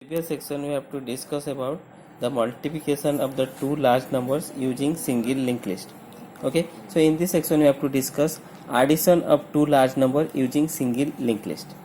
Previous section we have to discuss about the multiplication of the two large numbers using single linked list. Okay, so in this section we have to discuss addition of two large number using single linked list.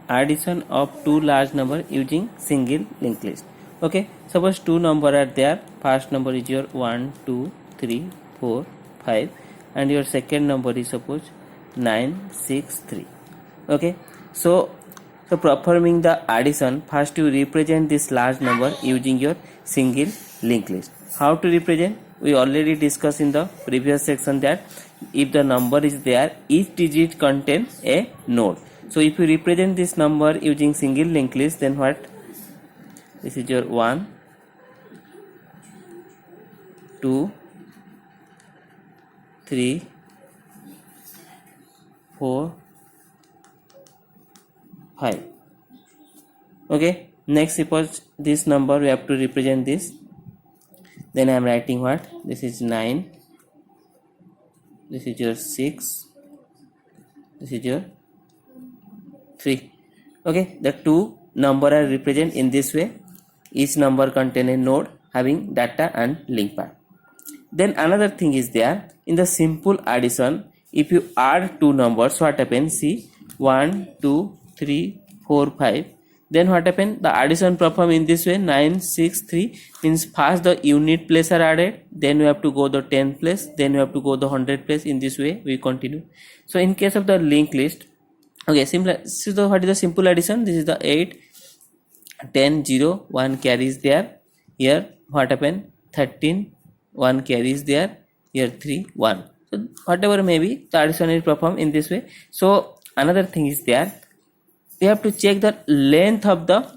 Addition of two large number using single linked list. Okay, suppose two number are there. First number is your 1 2 3 4 5 and your second number is suppose 9 6 3. Okay, so performing the addition, first you represent this large number using your single linked list. How to represent? We already discussed in the previous section that if the number is there, each digit contains a node. So if you represent this number using single linked list, then what? This is your 1 2 3 4 5. Okay, next suppose this number we have to represent this, then I am writing what? This is 9, this is your 6, this is your 3. Okay, the two number are represented in this way. Each number contain a node having data and link path. Then another thing is there, in the simple addition, if you add two numbers, what happens? See, 1 2 3 4 5, then what happen? The addition perform in this way. 9 6 3 means first the unit place are added, then we have to go the 10th place, then we have to go the 100th place. In this way we continue. So in case of the linked list, okay, simple. So what is the simple addition? This is the 8 10 0 1 carries there. Here what happen? 13 1 carries there. Here 3 1. So whatever may be, the addition is performed in this way. So another thing is there, we have to check the length of the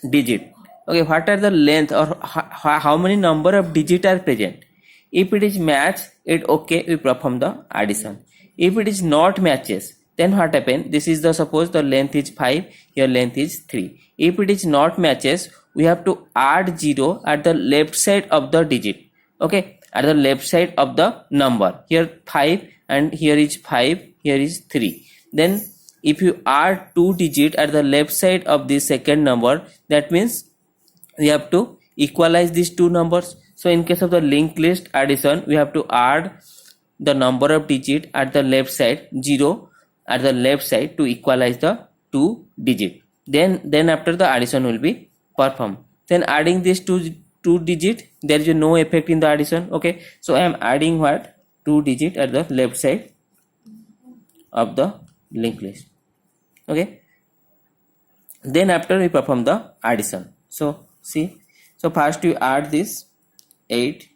digit. Okay, what are the length or how many number of digit are present? If it is match, it okay, we perform the addition. If it is not matches, then what happen? This is the, suppose the length is 5, your length is 3. If it is not matches, we have to add 0 at the left side of the digit. Okay, at the left side of the number. Here 5 and here is 5, here is 3. Then if you add two digit at the left side of the second number, that means we have to equalize these two numbers. So in case of the linked list addition, we have to add the number of digit at the left side, 0 at the left side, to equalize the two digit. Then after the addition will be performed. Then adding these two digit, there is no effect in the addition. Okay, so I am adding what? Two digit at the left side of the linked list. Okay, then after we perform the addition. So see, so first you add this 8,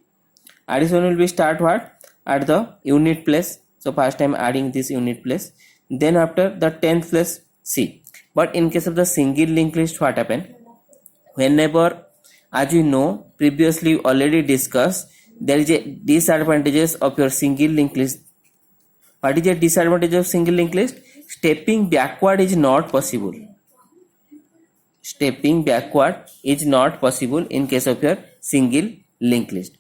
addition will be start what? At the unit place. So first time adding this unit place, then after the 10th place. See, but in case of the single linked list, what happen? Whenever, as you know, previously already discussed, there is a disadvantages of your single linked list. What is the disadvantage of single linked list? Stepping backward is not possible. Stepping backward is not possible in case of your single linked list.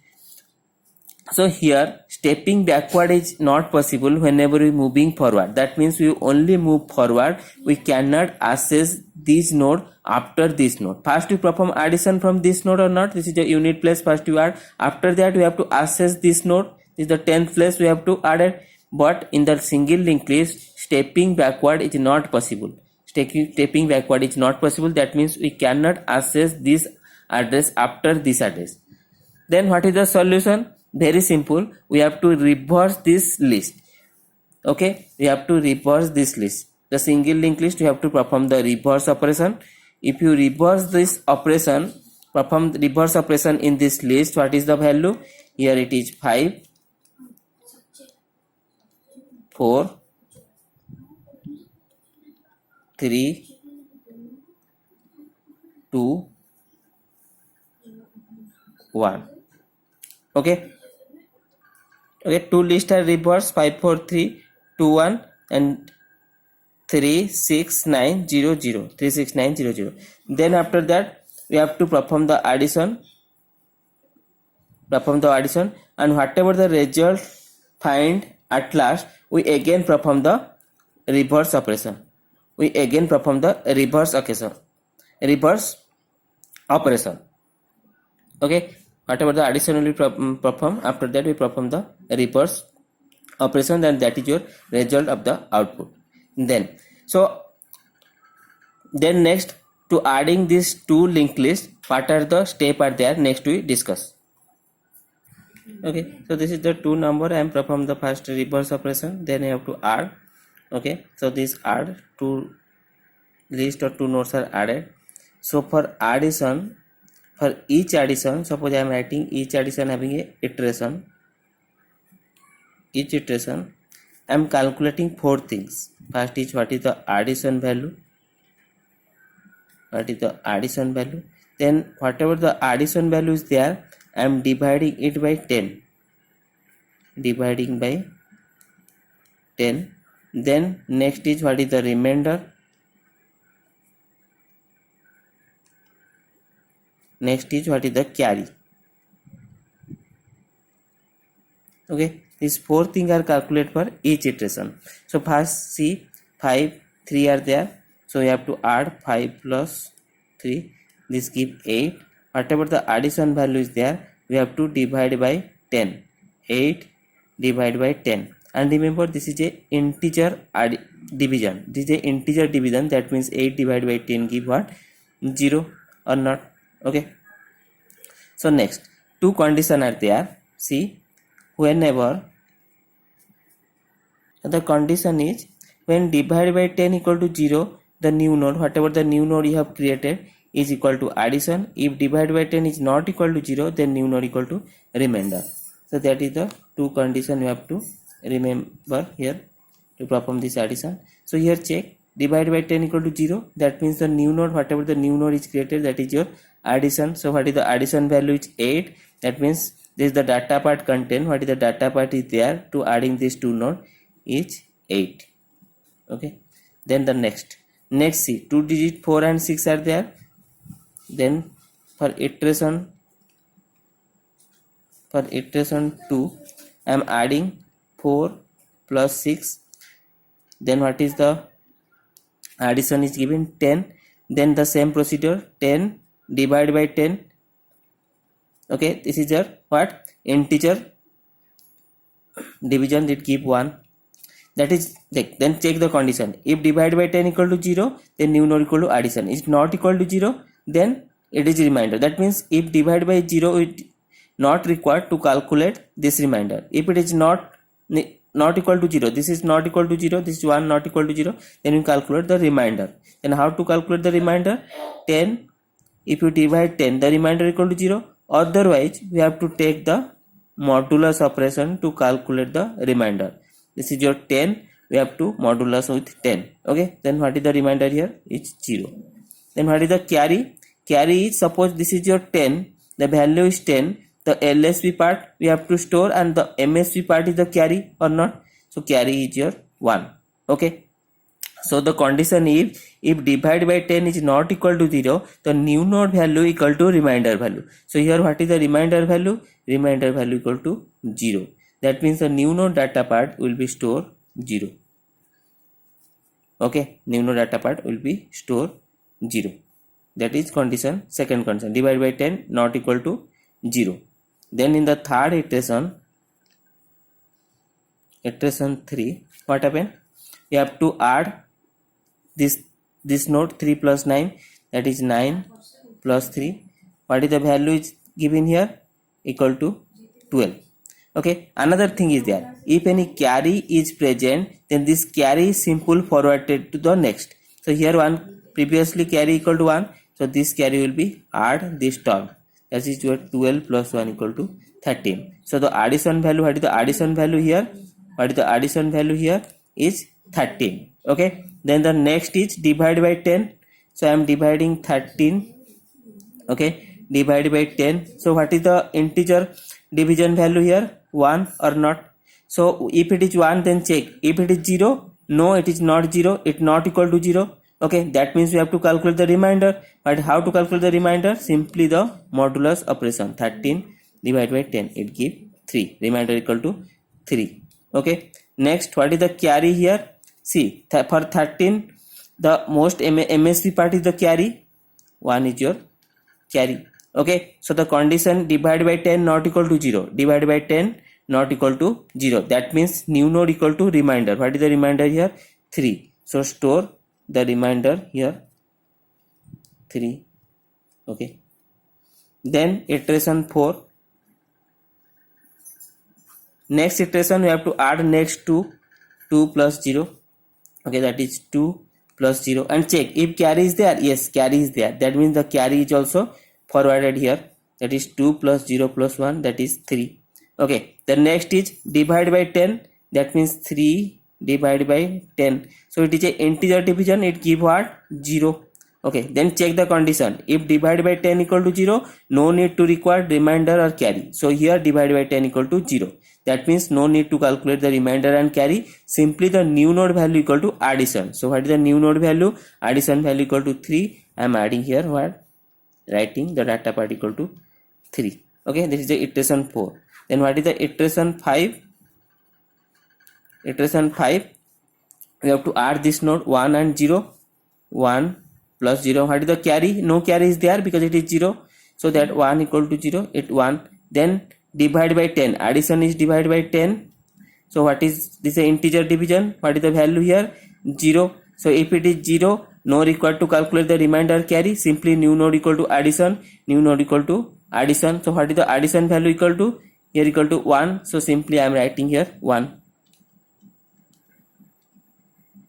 So here stepping backward is not possible whenever we moving forward. That means we only move forward. We cannot access this node after this node. First we perform addition from this node or not. This is the unit place. First you add. After that we have to access this node. This is the 10th place we have to add it. But in the single linked list, stepping backward is not possible. Stepping backward is not possible. That means we cannot access this address after this address. Then what is the solution? Very simple. We have to reverse this list. Okay, we have to reverse this list. The single linked list, you have to perform the reverse operation. If you reverse this operation, perform the reverse operation in this list, what is the value? Here it is 5 4 3 2 1. Okay, two lists are reversed: 5 4 3 2 1 and 3 6 9 0 0, 3 6 9 0 0. Then after that we have to perform the addition, and whatever the result find at last, we again perform the reverse operation. we again perform the reverse operation. Okay, whatever the addition will be perform, after that we perform the reverse operation, then that is your result of the output. Then next, to adding these two linked lists, what are the steps are there, next we discuss. Okay, so this is the two number. I am perform the first reverse operation, then I have to add. Okay, so this add two list or two nodes are added. So for addition, for each addition, suppose I am writing each addition having a iteration. Each iteration I am calculating four things. First is what is the addition value. What is the addition value? Then whatever the addition value is there, I am dividing it by 10. Dividing by 10. Then next is what is the remainder. Next is what is the carry. Okay, these four things are calculated for each iteration. So first see 5, 3 are there. So you have to add 5 plus 3. This give 8. Whatever the addition value is there, we have to divide by 10. 8 divided by 10. And remember, this is a integer division. This is a integer division. That means 8 divided by 10 give what? 0 or not. Okay. So next, two conditions are there. See, whenever the condition is when divided by 10 equal to 0, the new node, whatever the new node you have created, is equal to addition. If divided by 10 is not equal to 0, then new node equal to remainder. So that is the two condition you have to remember here to perform this addition. So here check, divided by 10 equal to 0, that means the new node, whatever the new node is created, that is your addition. So what is the addition value is 8. That means this is the data part content. What is the data part is there to adding these two node is 8. Okay, then the next see, 2 digit 4 and 6 are there. Then for iteration 2, I am adding 4 plus 6. Then what is the addition is given 10. Then the same procedure, 10 divided by 10. Okay, this is your what? Integer division, it give 1. That is, then check the condition. If divided by 10 equal to 0, then new node equal to addition. If not equal to 0, then it is remainder. That means if divided by 0, it not required to calculate this remainder. If it is not equal to 0, this is not equal to 0, this is 1 not equal to 0, then you calculate the remainder. Then how to calculate the remainder? 10, if you divide 10, the remainder equal to 0. Otherwise, we have to take the modulus operation to calculate the remainder. This is your 10, we have to modulus with 10. Okay, then what is the remainder here? It's 0. Then what is the carry? Carry is, suppose this is your 10, the value is 10, the LSB part we have to store and the MSB part is the carry or not. So carry is your 1. Okay, so the condition is if divided by 10 is not equal to 0, the new node value equal to remainder value. So here what is the remainder value? Remainder value equal to 0. That means the new node data part will be store 0. Okay, new node data part will be store 0. That is condition, second condition, divided by 10 not equal to 0. Then in the third iteration 3, what happened? You have to add this node 3 plus 9, that is 9 plus 3. What is the value is given here? Equal to 12. Okay, another thing is there, if any carry is present, then this carry is simple forwarded to the next. So here one previously carry equal to 1, so this carry will be add this term, that is your 12 plus 1 equal to 13. So the addition value, what is the addition value here? What is the addition value here? Is 13. Okay, then the next is divide by 10. So I am dividing 13. Okay, divide by 10. So what is the integer division value here? 1 or not? So if it is 1, then check. If it is 0, no, it is not 0, it not equal to 0. Okay, that means we have to calculate the remainder. But how to calculate the remainder? Simply the modulus operation. 13 divided by 10, it give 3. Remainder equal to 3. Okay, next what is the carry here? See, for 13 the most MSB part is the carry, 1 is your carry. Okay, so the condition divide by 10 not equal to 0, divide by 10 not equal to 0, that means new node equal to remainder. What is the remainder here? 3. So store the remainder here 3. Okay, then iteration 4. Next iteration we have to add next to 2 plus 0. Okay, that is 2 plus 0 and check if carry is there. Yes, carry is there, that means the carry is also forwarded here, that is 2 plus 0 plus 1, that is 3. Okay, the next is divide by 10, that means 3 divided by 10. So it is a integer division, it give what? 0. Okay, then check the condition. If divide by 10 equal to 0, no need to require remainder or carry. So here divide by 10 equal to 0. That means no need to calculate the remainder and carry. Simply the new node value equal to addition. So what is the new node value? Addition value equal to 3. I am adding here what? Writing the data part equal to 3. Okay, this is the iteration 4. Then what is the iteration 5? Iteration 5, we have to add this node 1 and 0. 1 plus 0. What is the carry? No carry is there because it is 0. So that 1 equal to 0, it 1. Then divide by 10. Addition is divide by 10. So what is this? Integer division. What is the value here? 0. So if it is 0, no required to calculate the remainder carry. Simply new node equal to addition. New node equal to addition. So what is the addition value equal to? Here equal to 1. So simply I am writing here 1.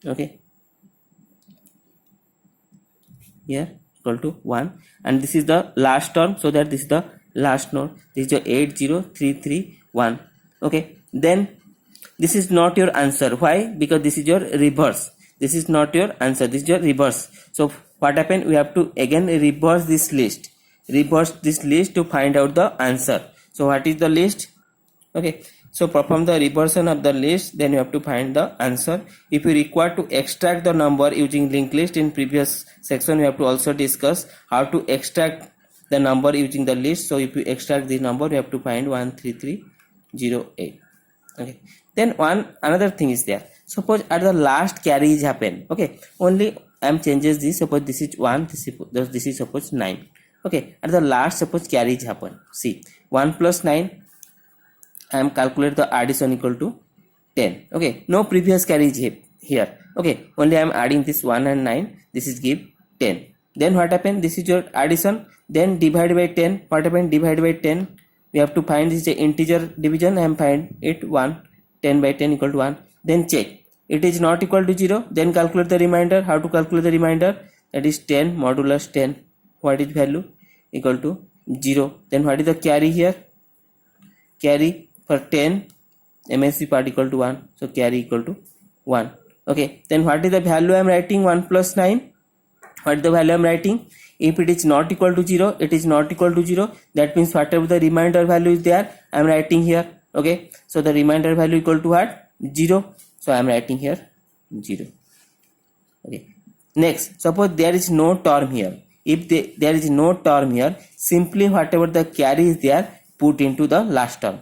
Okay. Here equal to 1. And this is the last term. So that this is the last node. This is your 80331. Okay. Then this is not your answer. Why? Because this is your reverse. This is not your answer, this is your reverse. So what happened? We have to again reverse this list. Reverse this list to find out the answer. So what is the list? Okay, so perform the reversion of the list, then you have to find the answer. If you require to extract the number using linked list, in previous section we have to also discuss how to extract the number using the list. So if you extract the number, you have to find 13308. Okay, then another thing is there. Suppose at the last carry is happen. Okay, only I am changes this. Suppose this is 1, this is suppose 9. Okay, at the last suppose carry is happen. See, 1 plus 9, I am calculate the addition equal to 10. Okay, no previous carry is here. Okay, only I am adding this 1 and 9. This is give 10. Then what happened? This is your addition. Then divide by 10. What happened? Divide by 10. We have to find this integer division. I am find it 1. 10 by 10 equal to 1. Then check. It is not equal to 0. Then calculate the remainder. How to calculate the remainder? That is 10 modulus 10. What is value? Equal to 0. Then what is the carry here? Carry for 10. MSB part equal to 1. So carry equal to 1. Okay. Then what is the value I am writing? 1 plus 9. What is the value I am writing? If it is not equal to 0, it is not equal to 0. That means whatever the remainder value is there, I am writing here. Okay. So the remainder value equal to what? 0. So I am writing here 0. Okay. Next, suppose there is no term here. If there is no term here, simply whatever the carry is there, put into the last term.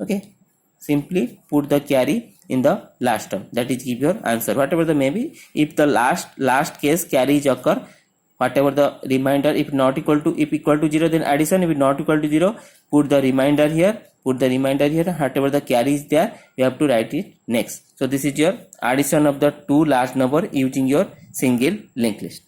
Okay. Simply put the carry in the last term. That is give your answer. Whatever the maybe, if the last case carry is occur, whatever the remainder, if not equal to, if equal to 0, then addition. If not equal to 0, put the remainder here. Put the remainder here. Whatever the carry is there, you have to write it next. So this is your addition of the two large number using your single linked list.